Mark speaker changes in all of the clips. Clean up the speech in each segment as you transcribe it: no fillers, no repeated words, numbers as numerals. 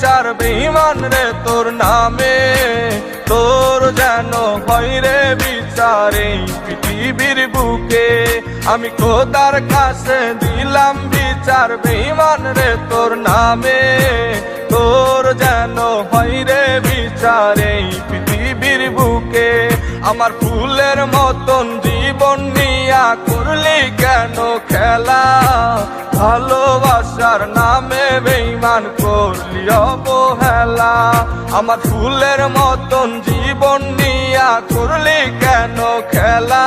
Speaker 1: বিচার বেঈমান রে তোর নামে, তোর যেন হয় রে বিচার এই পৃথিবীর বুকে। আমি খোদার কাছে দিলাম বিচার বেঈমান রে তোর নামে, তোর যেন হয় রে বিচার এই পৃথিবীর বুকে। আমার ফুলের মতন জীবন নিয়া করলি কেন খেলা, ভালোবাসার নামে বেঈমান করলি অবহেলা। আমার ফুলের মতন জীবন নিয়া করলি কেন খেলা,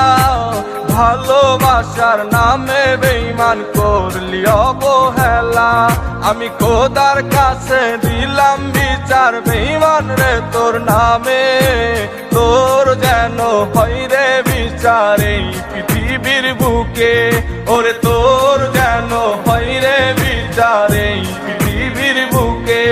Speaker 1: ভালোবাসার নামে বেঈমান করলি অবহেলা। আমি খোদার কাছে দিলাম বিচার বেঈমান রে তোর নামে, তোর যেন হয় রে বিচার এই পৃথিবীর বুকে। ওরে তোর যেন হয় রে বিচার এই পৃথিবীর বুকে।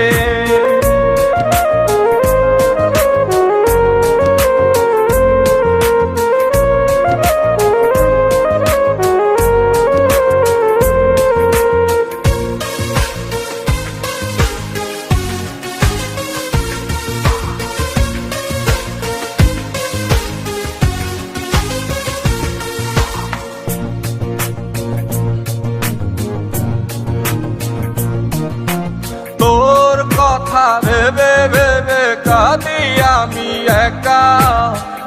Speaker 1: তোর কথা ভেবে ভেবে কাঁদি আমি একা,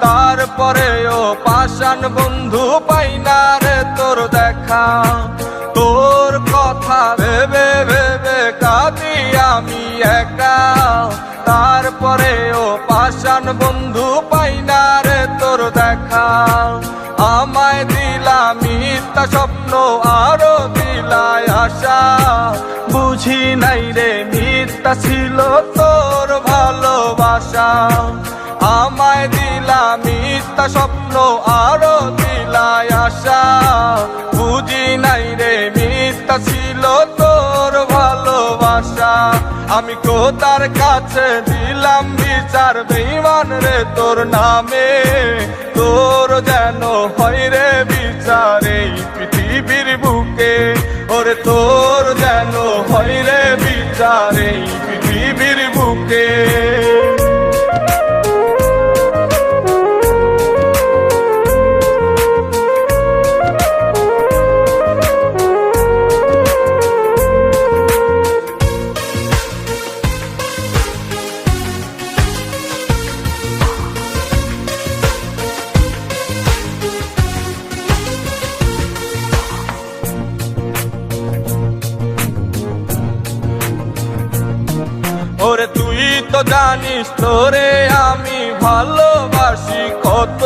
Speaker 1: তারপরেও পাষাণ বন্ধু পাই না রে তোর দেখা। তোর কথা ভেবে ভেবে কাঁদি আমি একা, তারপরেও পাষাণ বন্ধু পাই না রে তোর দেখা। আমায় দিলা মিথ্যা স্বপ্ন আরো দিলায় আশা, বুঝি নাই রে মিথ্যা ছিল তোর ভালোবাসা। আমায় দিলা মিথ্যা স্বপ্ন আরো দিলায় আশা, বুঝি নাই রে মিথ্যা ছিল তোর ভালোবাসা। আমি খোদার কাছে দিলাম বিচার বেঈমান রে তোর নামে, তোর যেন হয় রে বিচার এই পৃথিবীর বুকে। ওরে তোর যেন হয় রে বিচার এই পৃথিবীর বুকে। ওরে তুই তো জানিস তোরে আমি ভালোবাসি কত,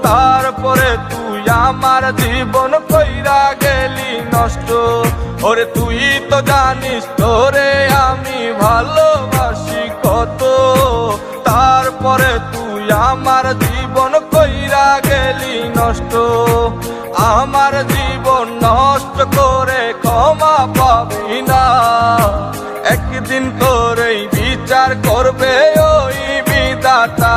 Speaker 1: তারপরে তুই আমার জীবন কইরা গেলি নষ্ট। ওরে তুই তো জানিস তোরে আমি ভালোবাসি কত, তারপরে তুই আমার জীবন কইরা গেলি নষ্ট। আমার জীবন নষ্ট করে ক্ষমা পাবি না, একদিন তোরই বিচার করবে ওই বিধাতা।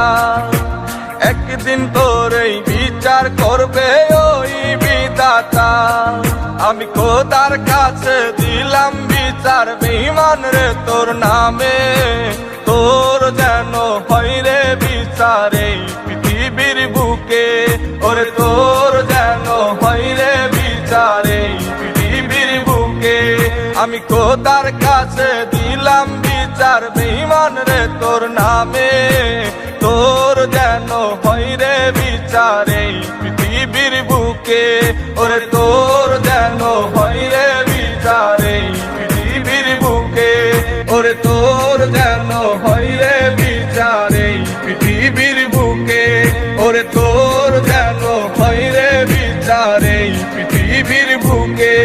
Speaker 1: একদিন তোরই বিচার করবে ওই বিধাতা। আমি খোদার কাছে দিলাম বিচার বেঈমান রে তোর নামে, তোর যেন হয় রে বিচার এই পৃথিবীর বুকে। ওরে তোর যেন হয় রে বিচার এই পৃথিবীর বুকে। আমি খোদার কাছে দিলাম বিচার বেঈমান রে তোর নামে, তোর যেন হয় রে বিচার এই পৃথিবীর বুকে। ওরে তোর যেন হয় রে বিচার এই পৃথিবীর বুকে। ওরে তোর যেন হয় রে বিচার এই পৃথিবীর বুকে। ওরে তোর যেন হয় রে বিচার এই পৃথিবীর বুকে।